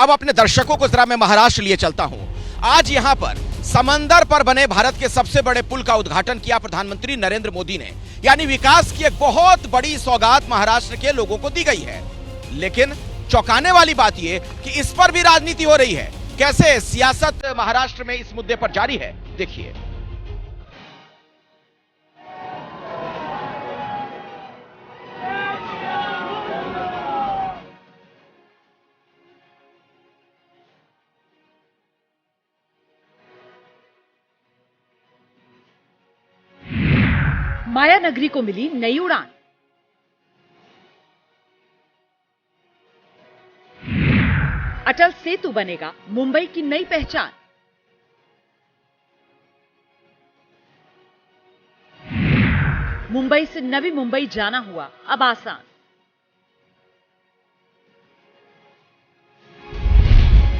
अब अपने दर्शकों को जरा मैं महाराष्ट्र लिए चलता हूं। आज यहां पर समंदर पर बने भारत के सबसे बड़े पुल का उद्घाटन किया प्रधानमंत्री नरेंद्र मोदी ने। यानी विकास की एक बहुत बड़ी सौगात महाराष्ट्र के लोगों को दी गई है। लेकिन चौंकाने वाली बात यह कि इस पर भी राजनीति हो रही है। कैसे सियासत महाराष्ट्र में इस मुद्दे पर जारी है, देखिए। माया नगरी को मिली नई उड़ान। अटल सेतु बनेगा मुंबई की नई पहचान। मुंबई से नवी मुंबई जाना हुआ अब आसान।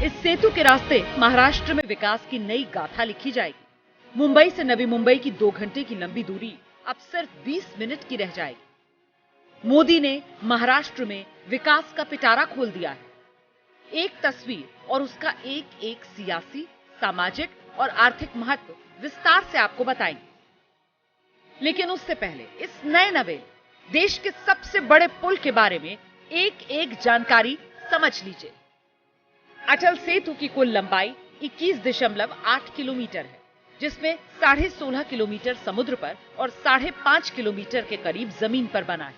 इस सेतु के रास्ते महाराष्ट्र में विकास की नई गाथा लिखी जाएगी। मुंबई से नवी मुंबई की 2 घंटे की लंबी दूरी अब सिर्फ 20 मिनट की रह जाएगी। मोदी ने महाराष्ट्र में विकास का पिटारा खोल दिया है। एक तस्वीर और उसका एक एक सियासी, सामाजिक और आर्थिक महत्व विस्तार से आपको बताएंगे। लेकिन उससे पहले इस नए नवेल देश के सबसे बड़े पुल के बारे में एक एक जानकारी समझ लीजिए। अटल सेतु की कुल लंबाई 21.8 किलोमीटर है, जिसमें 16.5 किलोमीटर समुद्र पर और 5.5 किलोमीटर के करीब जमीन पर बना है।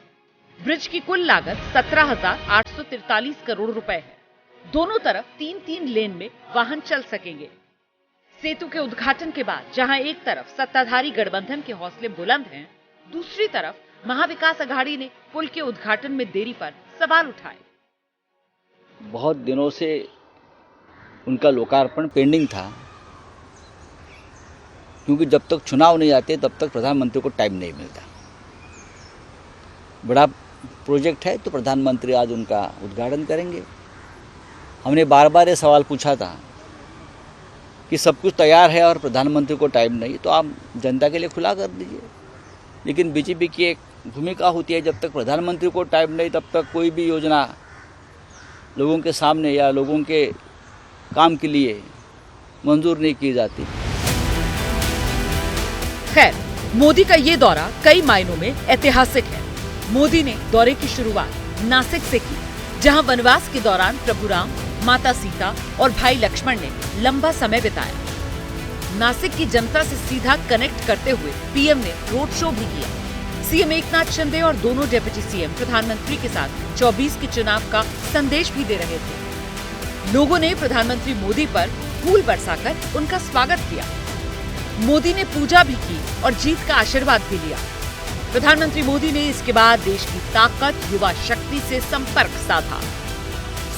ब्रिज की कुल लागत 17,843 करोड़ रुपए है। दोनों तरफ 3-3 लेन में वाहन चल सकेंगे। सेतु के उद्घाटन के बाद जहां एक तरफ सत्ताधारी गठबंधन के हौसले बुलंद हैं, दूसरी तरफ महाविकास अघाड़ी ने पुल के उद्घाटन में देरी पर सवाल उठाए। बहुत दिनों से उनका लोकार्पण पेंडिंग था, क्योंकि जब तक चुनाव नहीं आते तब तक प्रधानमंत्री को टाइम नहीं मिलता। बड़ा प्रोजेक्ट है तो प्रधानमंत्री आज उनका उद्घाटन करेंगे। हमने बार बार ये सवाल पूछा था कि सब कुछ तैयार है और प्रधानमंत्री को टाइम नहीं, तो आप जनता के लिए खुला कर दीजिए। लेकिन बीजेपी की एक भूमिका होती है, जब तक प्रधानमंत्री को टाइम नहीं तब तक कोई भी योजना लोगों के सामने या लोगों के काम के लिए मंजूर नहीं की जाती। खैर, मोदी का ये दौरा कई मायनों में ऐतिहासिक है। मोदी ने दौरे की शुरुआत नासिक से की, जहां वनवास के दौरान प्रभु राम, माता सीता और भाई लक्ष्मण ने लंबा समय बिताया। नासिक की जनता से सीधा कनेक्ट करते हुए पीएम ने रोड शो भी किया। सीएम एकनाथ शिंदे और दोनों डिप्टी सीएम प्रधानमंत्री के साथ 24 के चुनाव का संदेश भी दे रहे थे। लोगों ने प्रधानमंत्री मोदी पर फूल बरसाकर उनका स्वागत किया। मोदी ने पूजा भी की और जीत का आशीर्वाद भी लिया। प्रधानमंत्री मोदी ने इसके बाद देश की ताकत, युवा शक्ति से संपर्क साधा।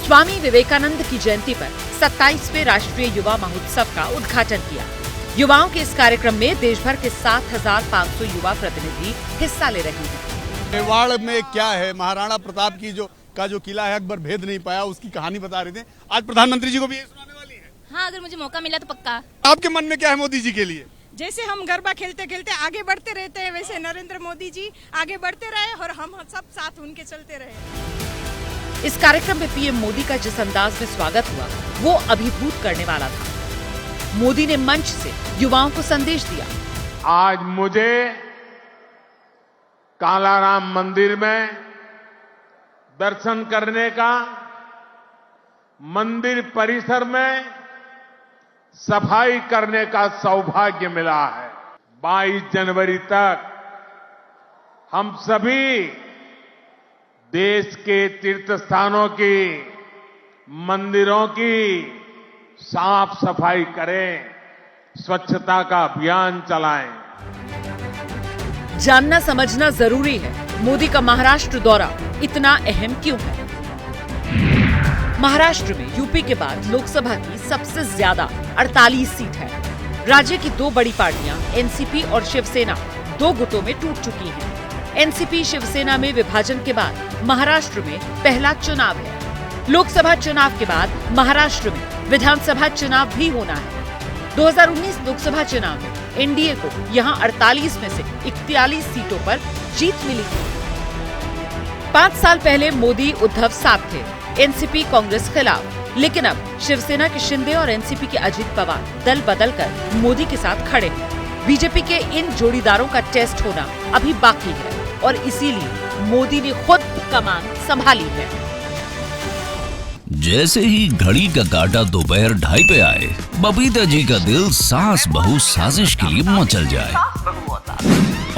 स्वामी विवेकानंद की जयंती पर 27वें राष्ट्रीय युवा महोत्सव का उद्घाटन किया। युवाओं के इस कार्यक्रम में देश भर के 7,500 युवा प्रतिनिधि हिस्सा ले रहे हैं। मेवाड़ में क्या है, महाराणा प्रताप की जो किला है, अकबर भेद नहीं पाया, उसकी कहानी बता रहे थे। आज प्रधानमंत्री जी को भी ये सुनाने वाली है। हाँ, अगर मुझे मौका मिला तो पक्का। आपके मन में क्या है मोदी जी के लिए? जैसे हम गरबा खेलते खेलते आगे बढ़ते रहते हैं, वैसे नरेंद्र मोदी जी आगे बढ़ते रहे और हम सब साथ उनके चलते रहे। इस कार्यक्रम में पीएम मोदी का जिस अंदाज में स्वागत हुआ, वो अभिभूत करने वाला था। मोदी ने मंच से युवाओं को संदेश दिया। आज मुझे कालाराम मंदिर में दर्शन करने का, मंदिर परिसर में सफाई करने का सौभाग्य मिला है। 22 जनवरी तक हम सभी देश के तीर्थ स्थानों की, मंदिरों की साफ सफाई करें, स्वच्छता का अभियान चलाएं। जानना समझना जरूरी है, मोदी का महाराष्ट्र दौरा इतना अहम क्यों है। महाराष्ट्र में यूपी के बाद लोकसभा की सबसे ज्यादा 48 सीट है। राज्य की 2 बड़ी पार्टियां एनसीपी और शिवसेना 2 गुटों में टूट चुकी हैं। एनसीपी शिवसेना में विभाजन के बाद महाराष्ट्र में पहला चुनाव है। लोकसभा चुनाव के बाद महाराष्ट्र में विधानसभा चुनाव भी होना है। 2019 लोकसभा चुनाव में एनडीए को यहां 48 में से 41 सीटों पर जीत मिली थी। 5 साल पहले मोदी उद्धव साथ थे। एनसीपी कांग्रेस खिलाफ। लेकिन अब शिवसेना के शिंदे और एनसीपी के अजित पवार दल बदलकर मोदी के साथ खड़े हैं। बीजेपी के इन जोड़ीदारों का टेस्ट होना अभी बाकी है और इसीलिए मोदी ने खुद कमान संभाली है। जैसे ही घड़ी का काटा दोपहर 2:30 पे आए, बबीता जी का दिल सास बहू साजिश के लिए मचल जाए।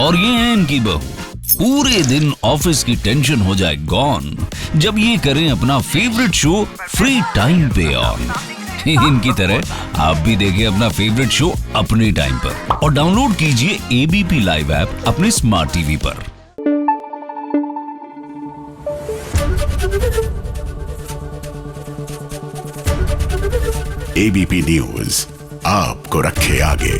और ये है इनकी बहू, पूरे दिन ऑफिस की टेंशन हो जाए गॉन जब ये करें अपना फेवरेट शो फ्री टाइम पे ऑन। इनकी तरह आप भी देखिए अपना फेवरेट शो अपने टाइम पर और डाउनलोड कीजिए एबीपी लाइव ऐप अपने स्मार्ट टीवी पर। एबीपी न्यूज आपको रखे आगे।